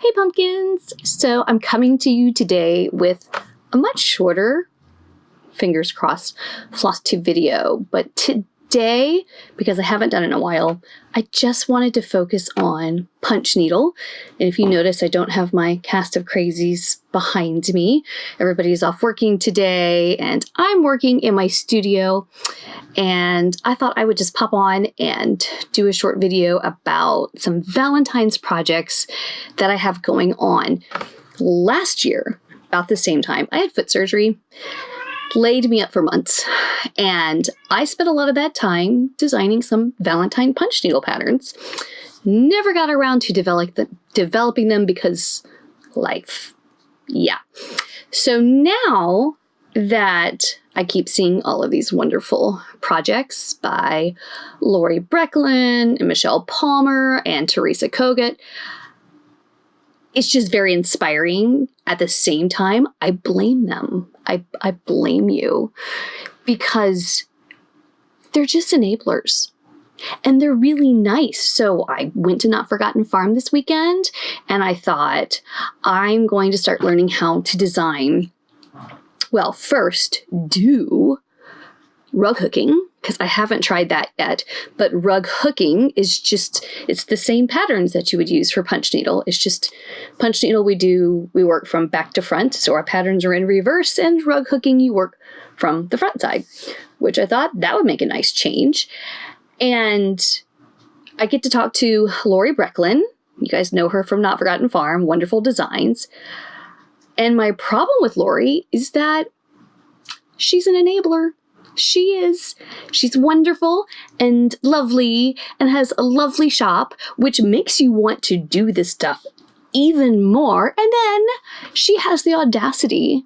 Hey pumpkins! So I'm coming to you today with a much shorter, fingers crossed, Flosstube video, but today, because I haven't done it in a while, I just wanted to focus on punch needle. And if you notice, I don't have my cast of crazies behind me. Everybody's off working today, and I'm working in my studio. And I thought I would just pop on and do a short video about some Valentine's projects that I have going on. Last year, about the same time, I had foot surgery, laid me up for months, and I spent a lot of that time designing some Valentine punch needle patterns. Never got around to developing them because life. Yeah. So now that I keep seeing all of these wonderful projects by Lori Brecklin and Michelle Palmer and Teresa Kogut, it's just very inspiring. At the same time, I blame them. I blame you because they're just enablers and they're really nice. So I went to Not Forgotten Farm this weekend and I thought I'm going to start learning how to design. Well, first do rug hooking, because I haven't tried that yet, but rug hooking is just, it's the same patterns that you would use for punch needle. It's just punch needle we work from back to front, so our patterns are in reverse, and rug hooking you work from the front side, which I thought that would make a nice change. And I get to talk to Lori Brecklin. You guys know her from Not Forgotten Farm, wonderful designs. And my problem with Lori is that she's an enabler. She is. She's wonderful and lovely and has a lovely shop, which makes you want to do this stuff even more. And then she has the audacity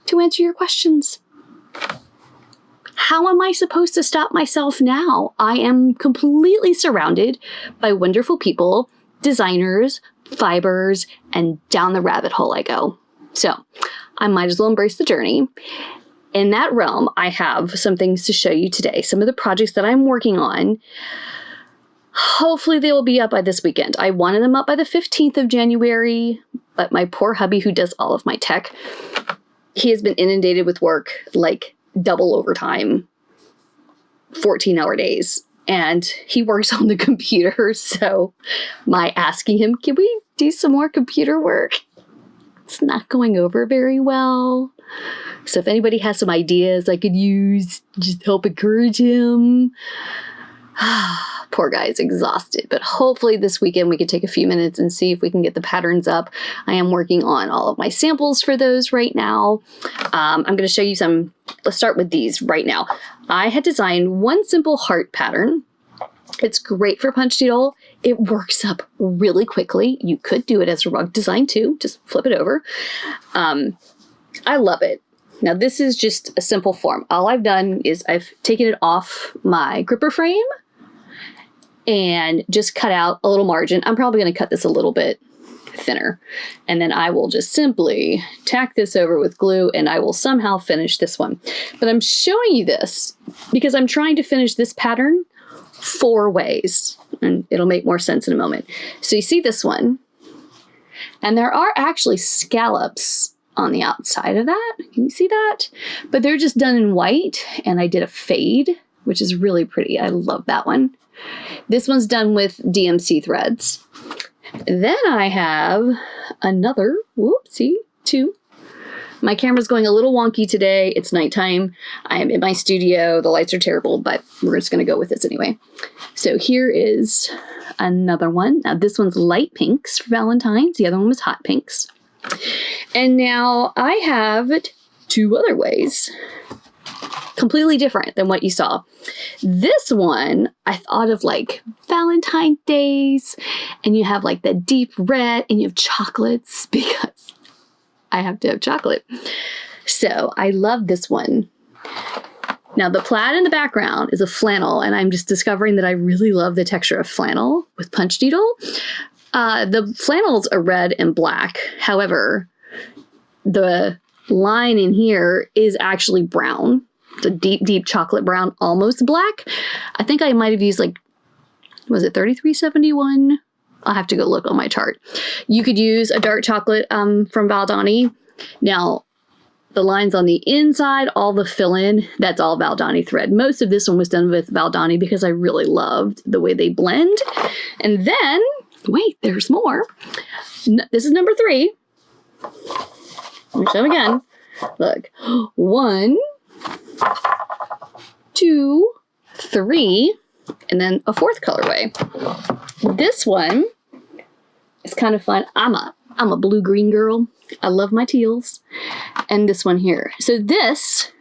to answer your questions. How am I supposed to stop myself now? I am completely surrounded by wonderful people, designers, fibers, and down the rabbit hole I go. So I might as well embrace the journey. In that realm, I have some things to show you today. Some of the projects that I'm working on. Hopefully they will be up by this weekend. I wanted them up by the 15th of January, but my poor hubby who does all of my tech, he has been inundated with work like double overtime, 14-hour days. And he works on the computer, so my asking him, can we do some more computer work? It's not going over very well. So if anybody has some ideas I could use, just help encourage him. Poor guy is exhausted, but hopefully this weekend we could take a few minutes and see if we can get the patterns up. I am working on all of my samples for those right now. I'm going to show you some. Let's start with these right now. I had designed one simple heart pattern. It's great for punch needle. It works up really quickly. You could do it as a rug design too. Just flip it over. I love it. Now this is just a simple form. All I've done is I've taken it off my gripper frame and just cut out a little margin. I'm probably going to cut this a little bit thinner. And then I will just simply tack this over with glue and I will somehow finish this one. But I'm showing you this because I'm trying to finish this pattern 4 ways. And it'll make more sense in a moment. So you see this one. And there are actually scallops on the outside of that. Can you see that? But they're just done in white, and I did a fade, which is really pretty. I love that one. This one's done with DMC threads. Then I have another, whoopsie, 2. My camera's going a little wonky today. It's nighttime. I am in my studio. The lights are terrible, but we're just going to go with this anyway. So here is another one. Now this one's light pinks for Valentine's. The other one was hot pinks. And now I have 2 other ways, completely different than what you saw. This one, I thought of like Valentine's days, and you have like the deep red, and you have chocolates because I have to have chocolate. So I love this one. Now the plaid in the background is a flannel, and I'm just discovering that I really love the texture of flannel with punch needle. The flannels are red and black. However, the line in here is actually brown. It's a deep, deep chocolate brown, almost black. I think I might have used like, was it 3371 I'll have to go look on my chart. You could use a dark chocolate from VALDANI. Now, the lines on the inside, all the fill-in, that's all VALDANI thread. Most of this one was done with VALDANI because I really loved the way they blend. And then, wait, there's more. This is number 3. Let me show again. Look, 1, 2, 3, and then a 4th colorway. This one is kind of fun. I'm a blue-green girl. I love my teals. And this one here. So this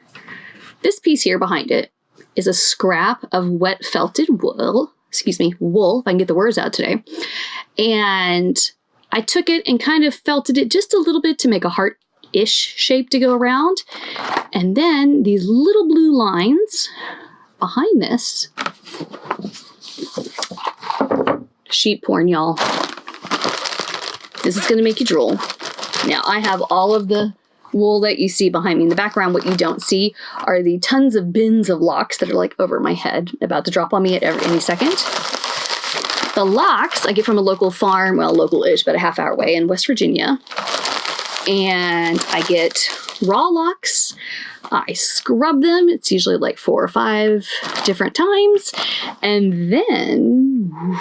piece here behind it is a scrap of wet felted wool. Excuse me, wool, if I can get the words out today. And I took it and kind of felted it just a little bit to make a heart-ish shape to go around. And then these little blue lines behind this. Sheep porn, y'all. This is going to make you drool. Now, I have all of the wool that you see behind me in the background. What you don't see are the tons of bins of locks that are like over my head, about to drop on me at any second. The locks I get from a local farm, well, local-ish, but a half-hour away in West Virginia. And I get raw locks. I scrub them. It's usually like 4 or 5 different times. And then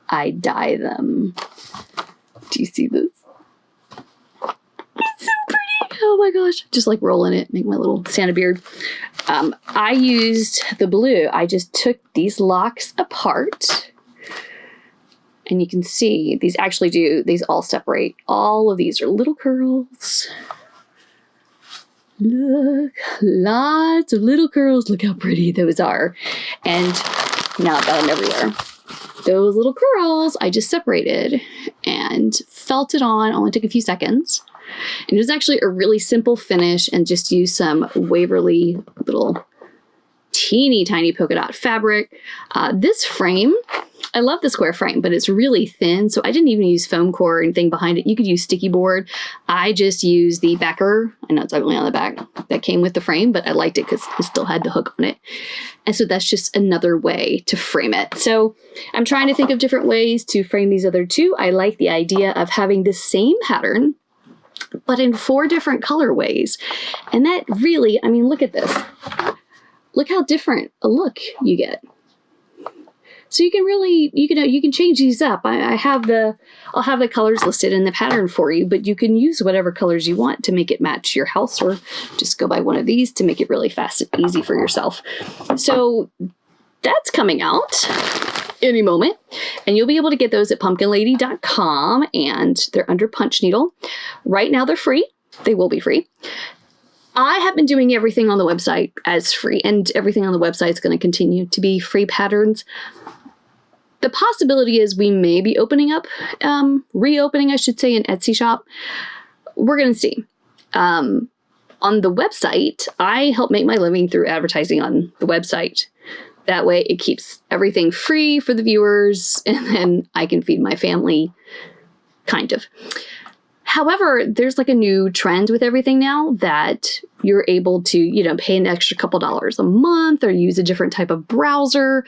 I dye them. Do you see this? It's so pretty. Oh my gosh. Just like roll in it, make my little Santa beard. I used the blue. I just took these locks apart. And you can see these actually these all separate. All of these are little curls. Look, lots of little curls. Look how pretty those are. And now I've got them everywhere. Those little curls I just separated and felted on. Only took a few seconds. And it was actually a really simple finish, and just used some Waverly little teeny tiny polka dot fabric. This frame, I love the square frame, but it's really thin, so I didn't even use foam core or anything behind it. You could use sticky board. I just used the backer. I know it's ugly on the back that came with the frame, but I liked it because it still had the hook on it. And so that's just another way to frame it. So I'm trying to think of different ways to frame these other 2. I like the idea of having the same pattern, but in 4 different colorways. And that really, I mean, look at this. Look how different a look you get. So you can really, you can change these up. I'll have the colors listed in the pattern for you, but you can use whatever colors you want to make it match your house, or just go buy one of these to make it really fast and easy for yourself. So that's coming out any moment, and you'll be able to get those at pumpkinlady.com, and they're under Punch Needle. Right now they're free. They will be free. I have been doing everything on the website as free, and everything on the website is going to continue to be free patterns. The possibility is we may be opening up, reopening, I should say, an Etsy shop. We're going to see. On the website, I help make my living through advertising on the website. That way it keeps everything free for the viewers, and then I can feed my family, kind of. However, there's like a new trend with everything now that you're able to, pay an extra couple dollars a month or use a different type of browser.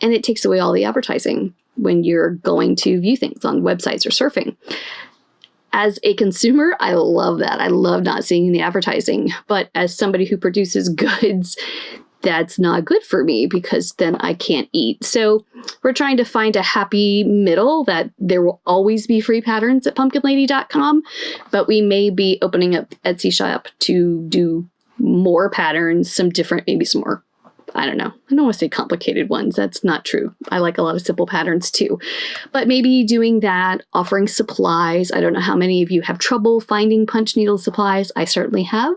And it takes away all the advertising when you're going to view things on websites or surfing. As a consumer, I love that. I love not seeing the advertising. But as somebody who produces goods, that's not good for me, because then I can't eat. So we're trying to find a happy middle, that there will always be free patterns at pumpkinlady.com, but we may be opening up Etsy shop to do more patterns, some different, maybe some more, I don't know. I don't want to say complicated ones. That's not true. I like a lot of simple patterns too. But maybe doing that, offering supplies. I don't know how many of you have trouble finding punch needle supplies. I certainly have.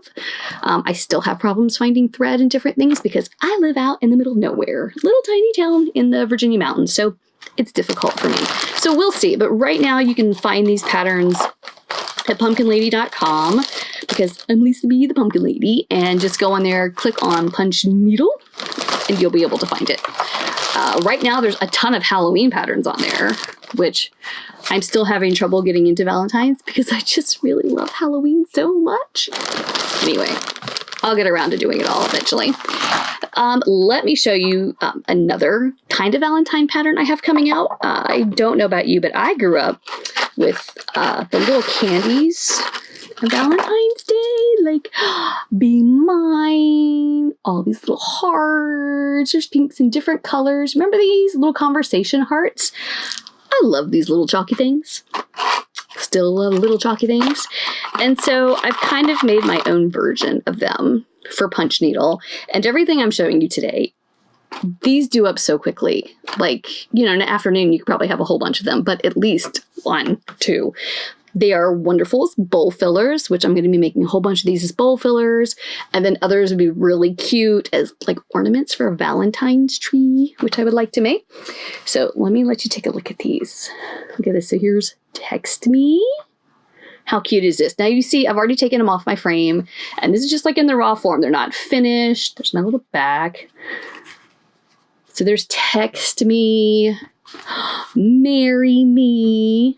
I still have problems finding thread and different things because I live out in the middle of nowhere. Little tiny town in the Virginia mountains. So it's difficult for me. So we'll see. But right now you can find these patterns at pumpkinlady.com, because I'm Lisa B, the Pumpkin Lady, and just go on there, click on Punch Needle, and you'll be able to find it. Right now, there's a ton of Halloween patterns on there, which I'm still having trouble getting into Valentine's because I just really love Halloween so much. Anyway, I'll get around to doing it all eventually. Let me show you another kind of Valentine pattern I have coming out. I don't know about you, but I grew up with the little candies on Valentine's Day, like Be Mine, all these little hearts. There's pinks in different colors. Remember these little conversation hearts? I love these little chalky things. Still love little chalky things. And so I've kind of made my own version of them for punch needle. And everything I'm showing you today, these do up so quickly. Like, you know, in an afternoon, you could probably have a whole bunch of them, but at least 1, 2. They are wonderful bowl fillers, which I'm going to be making a whole bunch of these as bowl fillers. And then others would be really cute as like ornaments for a Valentine's tree, which I would like to make. So let me let you take a look at these. Look at this. So here's Text Me. How cute is this? Now you see, I've already taken them off my frame, and this is just like in the raw form. They're not finished. There's my little back. So there's Text Me, Marry Me.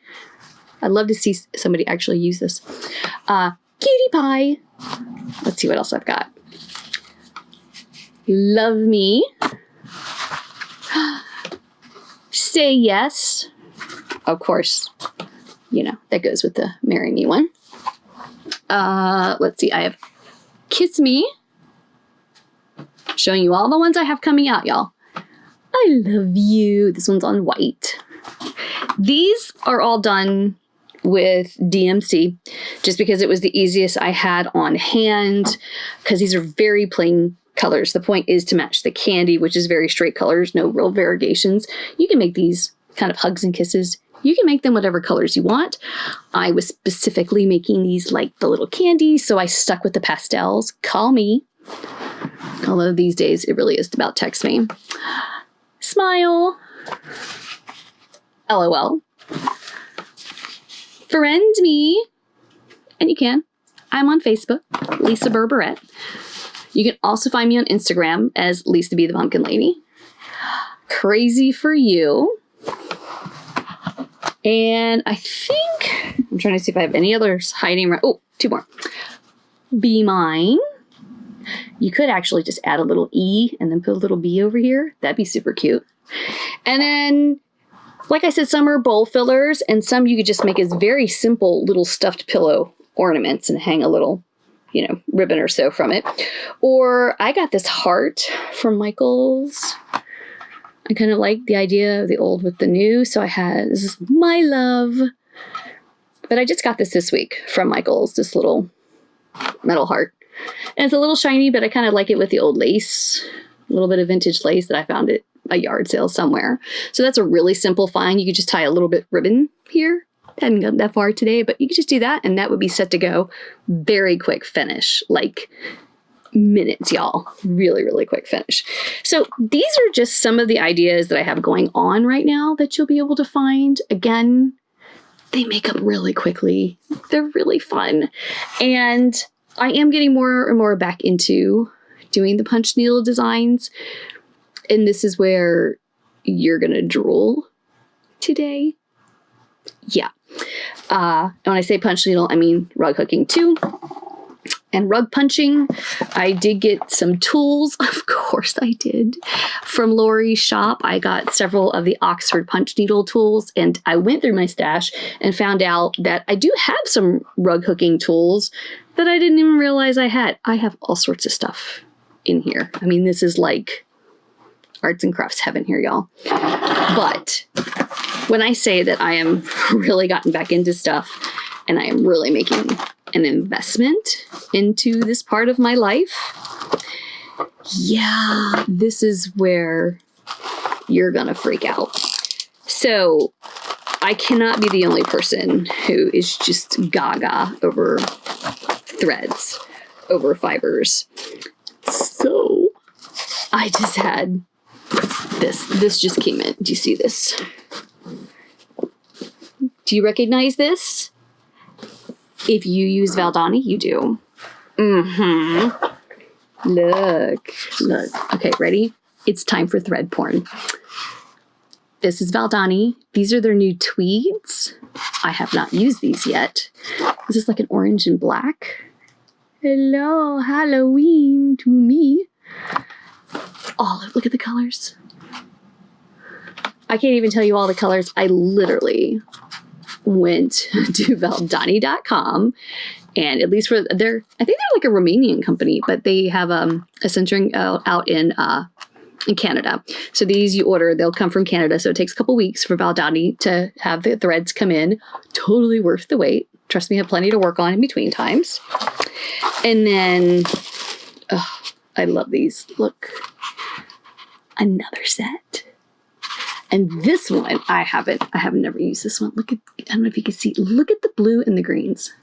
I'd love to see somebody actually use this. Cutie Pie. Let's see what else I've got. Love Me. Say Yes. Of course, you know, that goes with the Marry Me one. Let's see. I have Kiss Me. Showing you all the ones I have coming out, y'all. I Love You. This one's on white. These are all done with DMC just because it was the easiest I had on hand, because these are very plain colors. The point is to match the candy, which is very straight colors, no real variegations. You can make these kind of hugs and kisses. You can make them whatever colors you want. I was specifically making these like the little candies, so I stuck with the pastels. Call me. Although these days it really is about Text Me. Smile. LOL. Friend me. And you can. I'm on Facebook, Lisa Berberette. You can also find me on Instagram as Lisa Be the Pumpkin Lady. Crazy for You. And I think, I'm trying to see if I have any others hiding around. Oh, 2 more. Be Mine. You could actually just add a little E and then put a little B over here. That'd be super cute. And then, like I said, some are bowl fillers, and some you could just make as very simple little stuffed pillow ornaments and hang a little, you know, ribbon or so from it. Or I got this heart from Michael's. I kind of like the idea of the old with the new, so I had, this is My Love. But I just got this week from Michael's, this little metal heart. And it's a little shiny, but I kind of like it with the old lace, a little bit of vintage lace that I found at a yard sale somewhere. So that's a really simple find. You could just tie a little bit ribbon here. Hadn't gotten that far today, but you could just do that, and that would be set to go. Very quick finish, like minutes, y'all. Really, really quick finish. So these are just some of the ideas that I have going on right now that you'll be able to find. Again, they make up really quickly. They're really fun. And I am getting more and more back into doing the punch needle designs. And this is where you're going to drool today. Yeah. And when I say punch needle, I mean rug hooking too. And rug punching. I did get some tools. Of course I did. From Lori's shop. I got several of the Oxford punch needle tools, and I went through my stash and found out that I do have some rug hooking tools that I didn't even realize I had. I have all sorts of stuff in here. I mean, this is like arts and crafts heaven here, y'all. But when I say that I am really gotten back into stuff and I am really making an investment into this part of my life, yeah, this is where you're gonna freak out. So I cannot be the only person who is just gaga over threads, over fibers. So I just had this just came in. Do you see this? Do you recognize this? If you use VALDANI, you do. Look. Okay, ready? It's time for thread porn. This is VALDANI. These are their new tweeds. I have not used these yet. This is like an orange and black. Hello, Halloween to me. olive. Look at the colors. I can't even tell you all the colors. I literally went to Valdani.com, and at least for I think they're like a Romanian company, but they have a centering out in Canada. So these you order, they'll come from Canada. So it takes a couple weeks for Valdani to have the threads come in. Totally worth the wait. Trust me, I have plenty to work on in between times. And then, oh, I love these. Look, another set. And this one, I have never used this one. Look at, I don't know if you can see, look at the blue and the greens.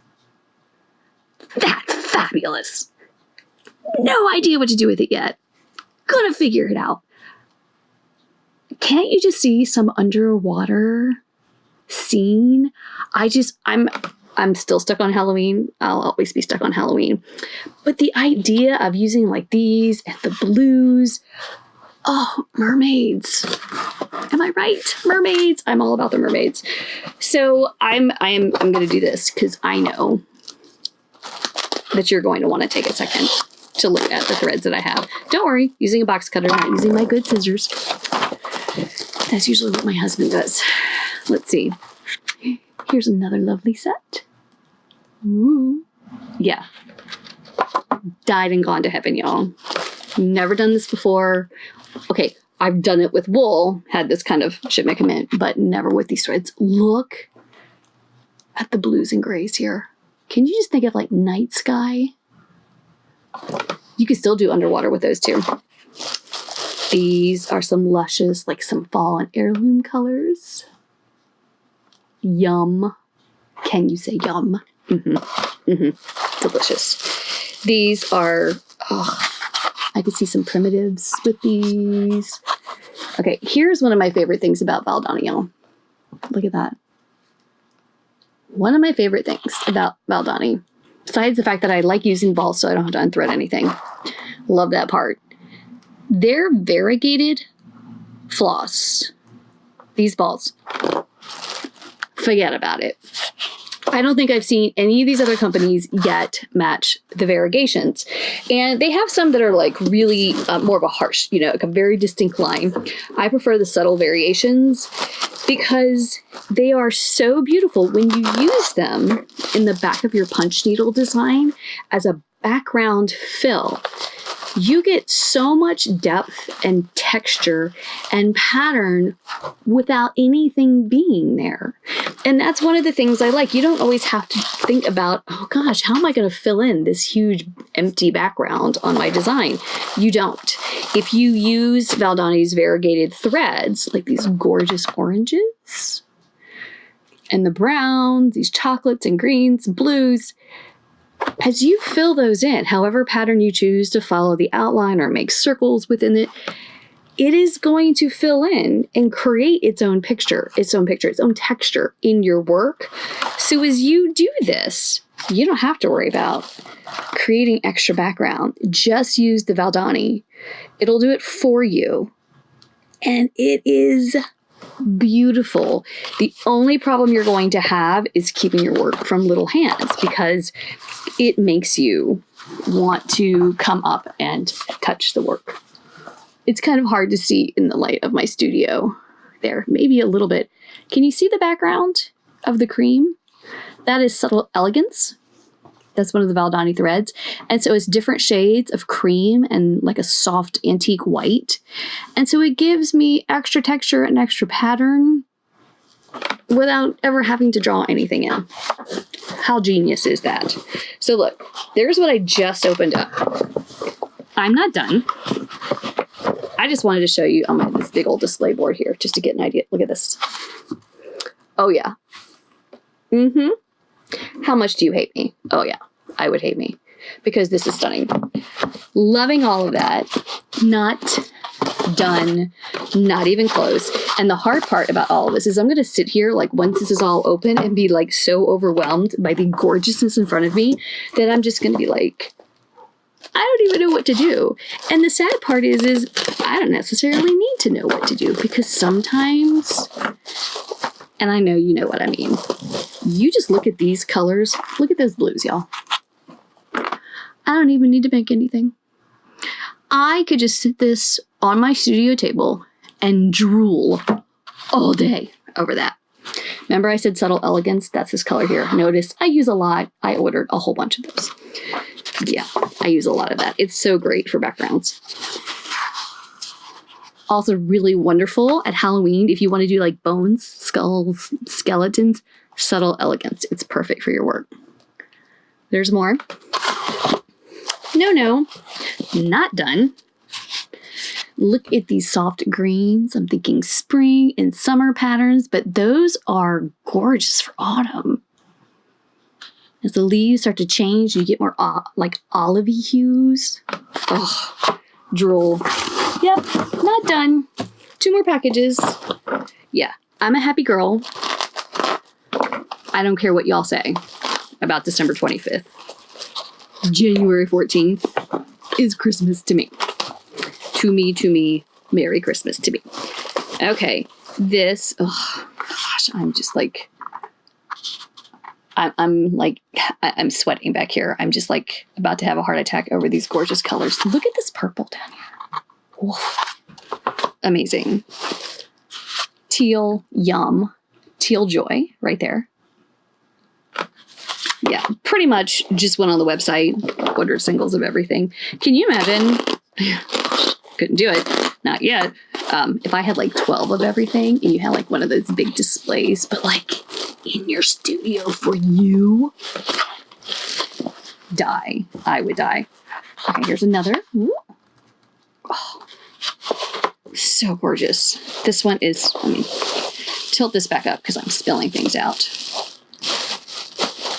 That's fabulous. No idea what to do with it yet. Gonna figure it out. Can't you just see some underwater scene? I'm still stuck on Halloween. I'll always be stuck on Halloween. But the idea of using like these and the blues, oh, mermaids. Am I right? Mermaids. I'm all about the mermaids. So I'm going to do this because I know that you're going to want to take a second to look at the threads that I have. Don't worry, using a box cutter, not using my good scissors. That's usually what my husband does. Let's see. Here's another lovely set. Ooh. Yeah. Died and gone to heaven, y'all. Never done this before. Okay, I've done it with wool, had this kind of shipment come in, but never with these threads. Look at the blues and grays here. Can you just think of like night sky? You can still do underwater with those too. These are some luscious, like some fall and heirloom colors. Yum. Can you say yum? Delicious. These are, oh, I could see some primitives with these. Okay, here's one of my favorite things about Valdani, y'all. Look at that. One of my favorite things about Valdani, besides the fact that I like using balls so I don't have to unthread anything. Love that part. Their variegated floss. These balls. Forget about it. I don't think I've seen any of these other companies yet match the variegations. And they have some that are like really more of a harsh, you know, like a very distinct line. I prefer the subtle variations because they are so beautiful when you use them in the back of your punch needle design as a background fill. You get so much depth and texture and pattern without anything being there. And that's one of the things I like. You don't always have to think about, oh gosh, how am I going to fill in this huge empty background on my design? You don't. If you use Valdani's variegated threads, like these gorgeous oranges and the browns, these chocolates and greens, blues, as you fill those in, however pattern you choose to follow the outline or make circles within it, it is going to fill in and create its own picture, its own texture in your work. So as you do this, you don't have to worry about creating extra background. Just use the Valdani. It'll do it for you. And it is beautiful. The only problem you're going to have is keeping your work from little hands because it makes you want to come up and touch the work. It's kind of hard to see in the light of my studio there, maybe a little bit. Can you see the background of the cream? That is Subtle Elegance. That's one of the Valdani threads. And so it's different shades of cream and like a soft antique white. And so it gives me extra texture and extra pattern without ever having to draw anything in. How genius is that? So look, there's what I just opened up. I'm not done. I just wanted to show you on this big old display board here just to get an idea. Look at this. Oh yeah. How much do you hate me? Oh yeah, I would hate me because this is stunning. Loving all of that. Not done, not even close. And the hard part about all of this is I'm going to sit here like once this is all open and be like so overwhelmed by the gorgeousness in front of me that I'm just going to be like, I don't even know what to do. And the sad part is I don't necessarily need to know what to do because sometimes, and I know you know what I mean, you just look at these colors. Look at those blues, y'all. I don't even need to make anything. I could just sit this on my studio table and drool all day over that. Remember I said subtle elegance? That's this color here. Notice I use a lot. I ordered a whole bunch of those. Yeah, I use a lot of that. It's so great for backgrounds. Also really wonderful at Halloween if you want to do like bones, skulls, skeletons. Subtle elegance. It's perfect for your work. There's more. No, not done. Look at these soft greens. I'm thinking spring and summer patterns, but those are gorgeous for autumn. As the leaves start to change, you get more like olivey hues. Oh, drool. Yep, not done. 2 more packages. Yeah, I'm a happy girl. I don't care what y'all say about December 25th. January 14th is Christmas to me. To me, Merry Christmas to me. Okay, this, oh gosh, I'm just like, I'm sweating back here. I'm just like about to have a heart attack over these gorgeous colors. Look at this purple down here. Whoa. Amazing. Teal, yum. Teal joy, right there. Yeah, pretty much just went on the website, ordered singles of everything. Can you imagine? Couldn't do it. Not yet. If I had like 12 of everything and you had like one of those big displays, but like in your studio for you, die. I would die. Okay, here's another. Ooh. Oh, so gorgeous. This one is, let me tilt this back up because I'm spilling things out.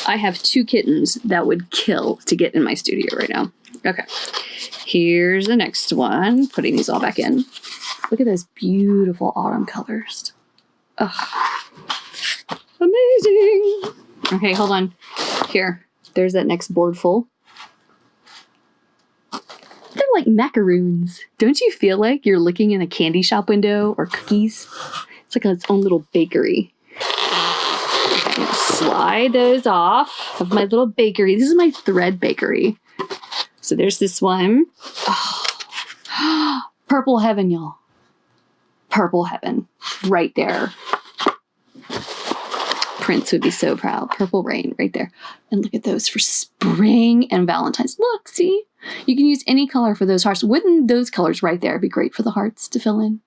I have 2 kittens that would kill to get in my studio right now. Okay, here's the next one. Putting these all back in. Look at those beautiful autumn colors. Ugh. Amazing. Okay, hold on. Here, there's that next board full. They're like macaroons. Don't you feel like you're looking in a candy shop window or cookies? It's like its own little bakery. I'm gonna slide those off of my little bakery. This is my thread bakery. So there's this one. Oh. Purple heaven, y'all. Purple heaven. Right there. Prince would be so proud. Purple rain right there. And look at those for spring and Valentine's. Look, see? You can use any color for those hearts. Wouldn't those colors right there be great for the hearts to fill in?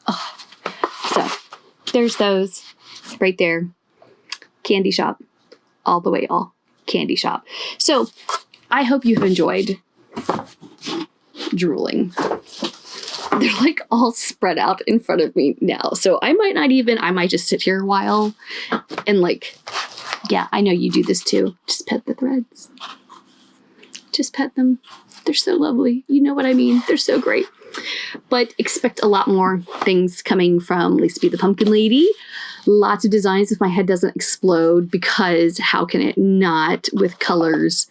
Oh. So there's those right there. Candy shop. All the way, all. Candy shop. So I hope you've enjoyed drooling. They're like all spread out in front of me now. So I might just sit here a while and like, yeah, I know you do this too. Just pet the threads. Just pet them. They're so lovely. You know what I mean? They're so great. But expect a lot more things coming from Lisa B. the Pumpkin Lady. Lots of designs if my head doesn't explode, because how can it not with colors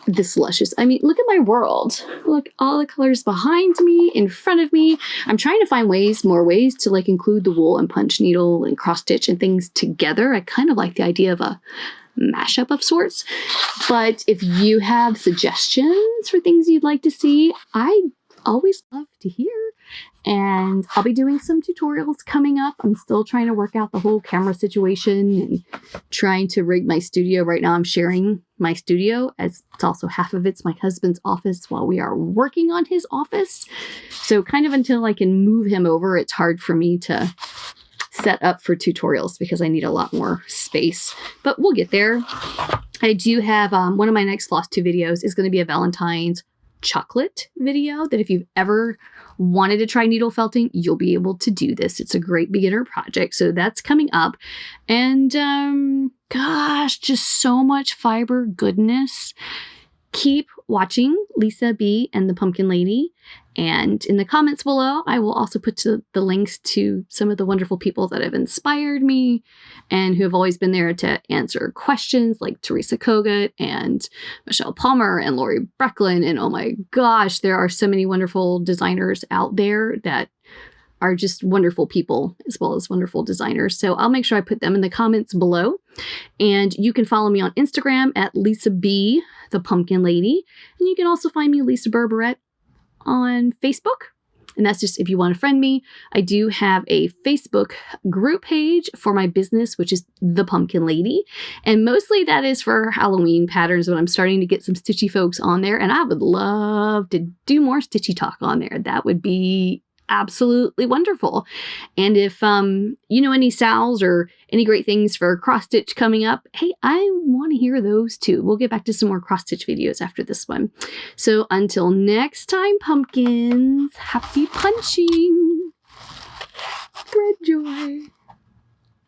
this luscious? I mean, look at my world. Look, all the colors behind me, in front of me. I'm trying to find more ways to like include the wool and punch needle and cross stitch and things together. I kind of like the idea of a mashup of sorts. But if you have suggestions for things you'd like to see, I always love to hear. And I'll be doing some tutorials coming up. I'm still trying to work out the whole camera situation and trying to rig my studio. Right now I'm sharing my studio, as it's also half of it's my husband's office while we are working on his office. So kind of until I can move him over, it's hard for me to set up for tutorials because I need a lot more space, but we'll get there. I do have one of my next Flosstube videos is going to be a Valentine's chocolate video that if you've ever wanted to try needle felting, you'll be able to do this. It's a great beginner project. So that's coming up. And gosh, just so much fiber goodness. Keep watching Lisa B and the Pumpkin Lady. And in the comments below, I will also put the links to some of the wonderful people that have inspired me and who have always been there to answer questions, like Teresa Kogut and Michelle Palmer and Lori Brecklin. And oh my gosh, there are so many wonderful designers out there that are just wonderful people as well as wonderful designers. So I'll make sure I put them in the comments below. And you can follow me on Instagram at Lisa B, the Pumpkin Lady. And you can also find me Lisa Berberette on Facebook. And that's just if you want to friend me. I do have a Facebook group page for my business, which is The Pumpkin Lady. And mostly that is for Halloween patterns, but I'm starting to get some stitchy folks on there. And I would love to do more stitchy talk on there. That would be absolutely wonderful. And if you know any sals or any great things for cross stitch coming up, hey, I want to hear those too. We'll get back to some more cross stitch videos after this one. So until next time, pumpkins, happy punching. Spread joy.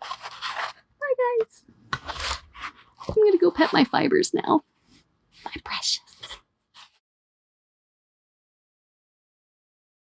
Bye guys. I'm gonna go pet my fibers now.